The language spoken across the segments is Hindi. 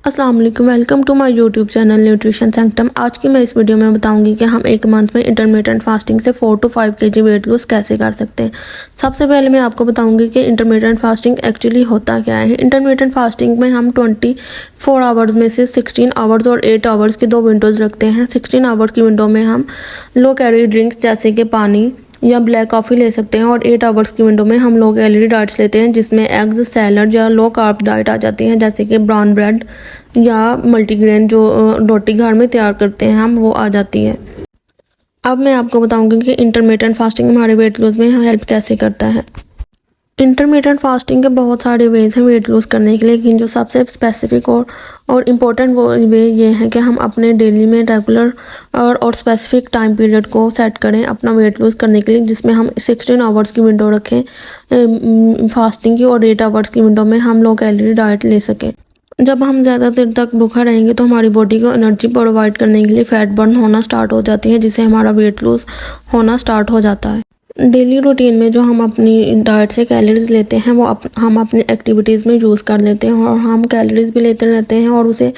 अस्सलाम वालेकुम, welcome to my YouTube channel nutrition sanctum. आज की मैं इस वीडियो में बताऊंगी कि हम एक मंथ में इंटरमिटेंट फास्टिंग से 4 to 5 kg वेट लूज़ कैसे कर सकते हैं। सबसे पहले मैं आपको बताऊंगी कि इंटरमिटेंट फास्टिंग एक्चुअली होता क्या है। इंटरमिटेंट फास्टिंग में हम 24 आवर्स में से 16 आवर्स और 8 आवर्स की दो विंडोज़ रखते हैं। 16 आवर्स की विंडो में हम लो कैलोरी ड्रिंक्स जैसे कि पानी या ब्लैक कॉफ़ी ले सकते हैं और 8 आवर्स की विंडो में हम लो कैलोरी डाइट्स लेते हैं जिसमें एग्स, सैलड या लो कार्ब डाइट आ जाती है जैसे कि ब्राउन ब्रेड या मल्टीग्रेन जो रोटी घर में तैयार करते हैं हम, वो आ जाती है। अब मैं आपको बताऊंगी कि इंटरमिटेंट फास्टिंग हमारे वेट लूज़ में हेल्प कैसे करता है। इंटरमिटेंट फास्टिंग के बहुत सारे वेज हैं वेट लूज़ करने के लिए, लेकिन जो सबसे स्पेसिफिक और इम्पोर्टेंट वो वे ये है कि हम अपने डेली में रेगुलर और स्पेसिफिक टाइम पीरियड को सेट करें अपना वेट लूज़ करने के लिए, जिसमें हम 16 आवर्स की विंडो रखें फास्टिंग की और 8 आवर्स की विंडो में हम लो कैलोरी डाइट ले सकें। जब हम ज़्यादा देर तक भूखा रहेंगे तो हमारी बॉडी को एनर्जी प्रोवाइड करने के लिए फ़ैट बर्न होना स्टार्ट हो जाती है, जिससे हमारा वेट लूज़ होना स्टार्ट हो जाता है। डेली रूटीन में जो हम अपनी डाइट से कैलोरीज लेते हैं वो हम अपनी एक्टिविटीज़ में यूज़ कर लेते हैं और हम कैलोरीज भी लेते रहते हैं और उसे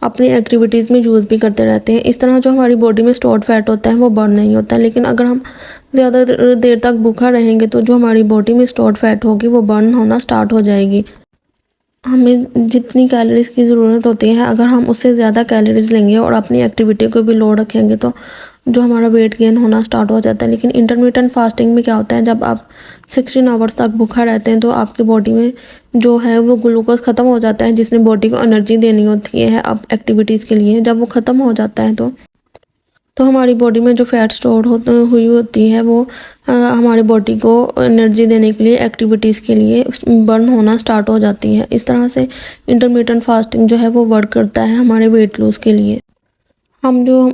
अपनी एक्टिविटीज़ में यूज़ भी करते रहते हैं। इस तरह जो हमारी बॉडी में स्टोर्ड फैट होता है वो बर्न नहीं होता है। लेकिन अगर हम ज़्यादा देर तक भूखा रहेंगे तो जो हमारी बॉडी में स्टोर्ड फैट होगी वो बर्न होना स्टार्ट हो जाएगी। हमें जितनी कैलोरीज़ की ज़रूरत होती है अगर हम उससे ज़्यादा कैलोरीज़ लेंगे और अपनी एक्टिविटी को भी लो रखेंगे तो जो हमारा वेट गेन होना स्टार्ट हो जाता है। लेकिन इंटरमिटेंट फास्टिंग में क्या होता है, जब आप 16 आवर्स तक भूखा रहते हैं तो आपकी बॉडी में जो है वो ग्लूकोज ख़त्म हो जाता है जिसने बॉडी को एनर्जी देनी होती है अब एक्टिविटीज़ के लिए। जब वो ख़त्म हो जाता है तो हमारी बॉडी में जो फैट स्टोर हुई होती है वो हमारी बॉडी को एनर्जी देने के लिए एक्टिविटीज़ के लिए बर्न होना स्टार्ट हो जाती है। इस तरह से इंटरमिटेंट फास्टिंग जो है वो वर्क करता है हमारे वेट लूज़ के लिए। हम जो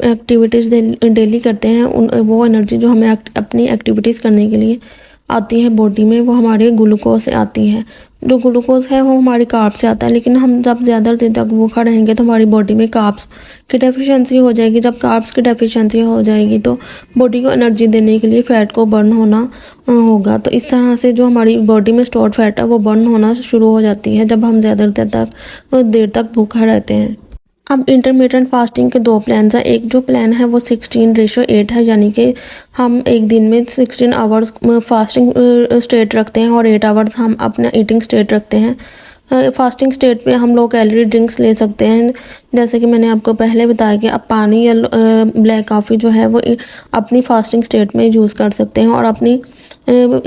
एक्टिविटीज़ डेली करते हैं वो एनर्जी जो हमें अपनी एक्टिविटीज़ करने के लिए आती है बॉडी में वो हमारे ग्लूकोज से आती है। जो ग्लूकोज है वो हमारे कार्ब्स से आता है, लेकिन हम जब ज़्यादा देर तक भूखा रहेंगे तो हमारी बॉडी में कार्ब्स की डेफिशिएंसी हो जाएगी। जब कार्ब्स की डेफिशिएंसी हो जाएगी तो बॉडी को एनर्जी देने के लिए फ़ैट को बर्न होना होगा। तो इस तरह से जो हमारी बॉडी में स्टोर्ड फैट है वो बर्न होना शुरू हो जाती है जब हम ज़्यादा देर तक भूखा रहते हैं। अब इंटरमिटेंट फास्टिंग के दो प्लान्स हैं। एक जो प्लान है वो 16:8 है, यानी कि हम एक दिन में 16 आवर्स फास्टिंग स्टेट रखते हैं और 8 आवर्स हम अपना ईटिंग स्टेट रखते हैं। फास्टिंग स्टेट पे हम लोग कैलोरी ड्रिंक्स ले सकते हैं, जैसे कि मैंने आपको पहले बताया कि आप पानी या ब्लैक कॉफ़ी जो है वो अपनी फास्टिंग स्टेट में यूज़ कर सकते हैं और अपनी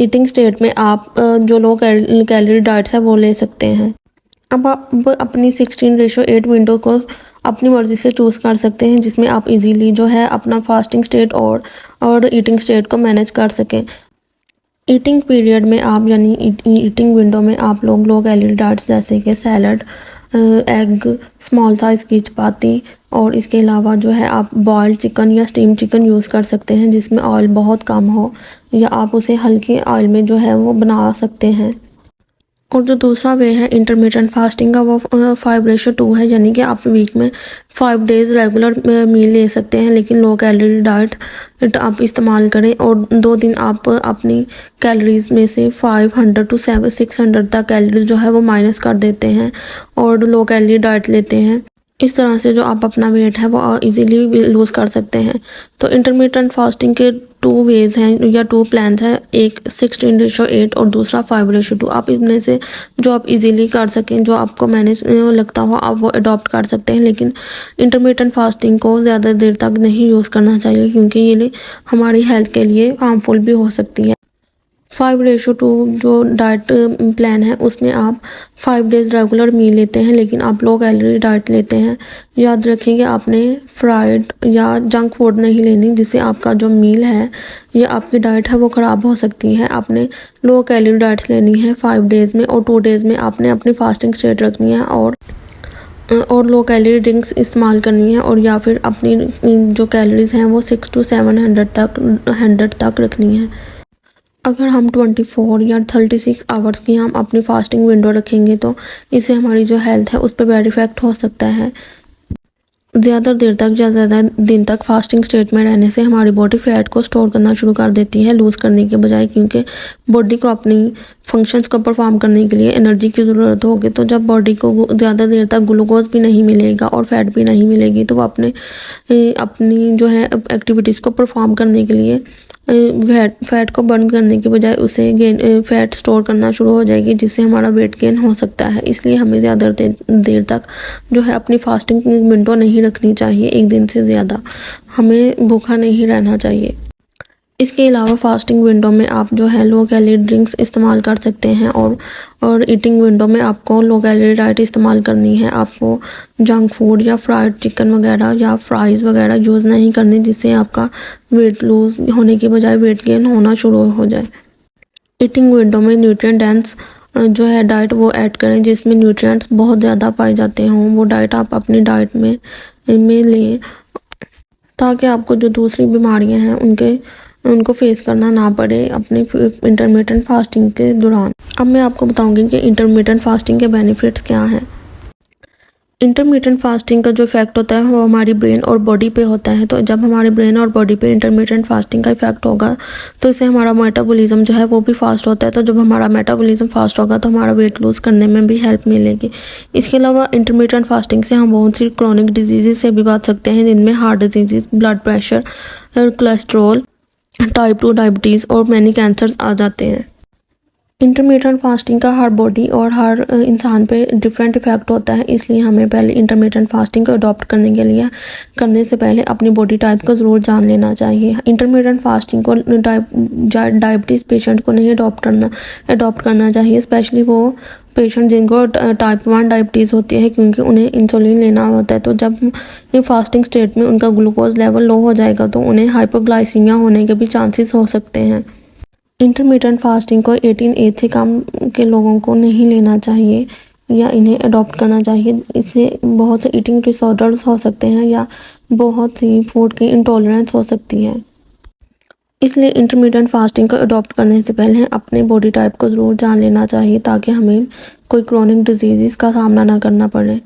ईटिंग स्टेट में आप जो लो कैलोरी डाइट्स है वो ले सकते हैं। अब आप अपनी 16:8 विंडो को अपनी मर्ज़ी से चूज़ कर सकते हैं जिसमें आप इजीली जो है अपना फास्टिंग स्टेट और ईटिंग स्टेट को मैनेज कर सकें। ईटिंग पीरियड में आप यानी ईटिंग विंडो में आप लोग लो कैलोरी डाइट्स जैसे कि सैलड, एग, स्मॉल साइज़ की चपाती और इसके अलावा जो है आप बॉइल्ड चिकन या स्टीम चिकन यूज़ कर सकते हैं जिसमें ऑयल बहुत कम हो, या आप उसे हल्के ऑयल में जो है वो बना सकते हैं। और जो दूसरा वे है इंटरमिटेंट फास्टिंग का वो 5:2 है, यानी कि आप वीक में 5 डेज़ रेगुलर मील ले सकते हैं लेकिन लो कैलोरी डाइट आप इस्तेमाल करें और 2 दिन आप अपनी कैलोरीज़ में से 500 to 600 तक कैलोरीज जो है वो माइनस कर देते हैं और लो कैलोरी डाइट लेते हैं। इस तरह से जो आप अपना वेट है वो इजीली लूज़ कर सकते हैं। तो इंटरमिटेंट फास्टिंग के 2 वेज हैं या 2 प्लान्स हैं, एक 16:8 और दूसरा 5:2। आप इसमें से जो आप इजीली कर सकें, जो आपको मैनेज लगता हो, आप वो अडॉप्ट कर सकते हैं। लेकिन इंटरमिटेंट फास्टिंग को ज़्यादा देर तक नहीं यूज़ करना चाहिए क्योंकि ये हमारी हेल्थ के लिए हार्मफुल भी हो सकती है। 5:2 जो डाइट प्लान है उसमें आप 5 डेज़ रेगुलर मील लेते हैं लेकिन आप लो कैलोरी डाइट लेते हैं। याद रखेंगे आपने फ्राइड या जंक फूड नहीं लेनी, जिससे आपका जो मील है या आपकी डाइट है वो ख़राब हो सकती है। आपने लो कैलोरी डाइट्स लेनी है 5 डेज़ में और 2 डेज़ में आपने अपनी फास्टिंग स्टेट रखनी है और लो कैलोरी ड्रिंक्स इस्तेमाल करनी है, और या फिर अपनी जो कैलोरीज़ हैं वो 600 to 700 तक रखनी है। अगर हम 24 या 36 आवर्स की हम अपनी फास्टिंग विंडो रखेंगे तो इससे हमारी जो हेल्थ है उस पर बैड इफ़ेक्ट हो सकता है। ज़्यादा देर तक या ज़्यादा दिन तक फास्टिंग स्टेट में रहने से हमारी बॉडी फैट को स्टोर करना शुरू कर देती है लूज़ करने के बजाय, क्योंकि बॉडी को अपनी फंक्शंस को परफॉर्म करने के लिए एनर्जी की ज़रूरत होगी। तो जब बॉडी को ज़्यादा देर तक ग्लूकोज भी नहीं मिलेगा और फैट भी नहीं मिलेगी तो वो अपनी जो है एक्टिविटीज़ को परफॉर्म करने के लिए फैट को बर्न करने के बजाय उसे फैट स्टोर करना शुरू हो जाएगी, जिससे हमारा वेट गेन हो सकता है। इसलिए हमें ज़्यादा देर तक जो है अपनी फास्टिंग विंडो नहीं रखनी चाहिए। एक दिन से ज़्यादा हमें भूखा नहीं रहना चाहिए। इसके अलावा फास्टिंग विंडो में आप जो है लो कैलोरी ड्रिंक्स इस्तेमाल कर सकते हैं और ईटिंग विंडो में आपको लो कैलोरी डाइट इस्तेमाल करनी है। आपको जंक फूड या फ्राइड चिकन वगैरह या फ्राइज़ वगैरह यूज़ नहीं करनी, जिससे आपका वेट लूज होने के बजाय वेट गेन होना शुरू हो जाए। ईटिंग विंडो में न्यूट्रिएंट डेंस जो है डाइट वो ऐड करें जिसमें न्यूट्रिएंट्स बहुत ज़्यादा पाए जाते हों। वो डाइट आप अपनी डाइट में लें ताकि आपको जो दूसरी बीमारियां हैं उनको फेस करना ना पड़े अपनी इंटरमिटेंट फास्टिंग के दौरान। अब मैं आपको बताऊंगी कि इंटरमिटेंट फास्टिंग के बेनिफिट्स क्या हैं। इंटरमिटेंट फास्टिंग का जो इफेक्ट होता है वो हमारी ब्रेन और बॉडी पे होता है। तो जब हमारे ब्रेन और बॉडी पे इंटरमिटेंट फास्टिंग का इफेक्ट होगा तो इससे हमारा मेटाबॉलिज्म जो है वो भी फास्ट होता है। तो जब हमारा मेटाबॉलिज्म फास्ट होगा तो हमारा वेट लूज़ करने में भी हेल्प मिलेगी। इसके अलावा इंटरमिटेंट फास्टिंग से हम बहुत सी क्रॉनिक डिजीज़ से भी बच सकते हैं, जिनमें heart disease, blood pressure, cholesterol, type 2 diabetes और मैनी कैंसर्स आ जाते हैं। इंटरमिटेंट फास्टिंग का हर बॉडी और हर इंसान पे डिफरेंट इफेक्ट होता है, इसलिए हमें पहले इंटरमिटेंट फास्टिंग को अडॉप्ट करने से पहले अपनी बॉडी टाइप को ज़रूर जान लेना चाहिए। इंटरमिटेंट फास्टिंग को डायबिटीज़ पेशेंट को नहीं अडॉप्ट करना चाहिए, स्पेशली वो पेशेंट जिनको टाइप 1 डायबिटीज़ होती है, क्योंकि उन्हें इंसुलिन लेना होता है। तो जब फास्टिंग स्टेट में उनका ग्लूकोज लेवल लो हो जाएगा तो उन्हें हाइपोग्लाइसीमिया होने के भी चांसेस हो सकते हैं। इंटरमिटेंट फास्टिंग को 18 एज से कम के लोगों को नहीं लेना चाहिए या इन्हें अडॉप्ट करना चाहिए। इससे बहुत से ईटिंग डिसऑर्डर्स हो सकते हैं या बहुत सी फूड की इंटॉलरेंस हो सकती है। इसलिए इंटरमिटेंट फास्टिंग को अडॉप्ट करने से पहले अपने बॉडी टाइप को ज़रूर जान लेना चाहिए ताकि हमें कोई क्रॉनिक डिजीज़ का सामना ना करना पड़े।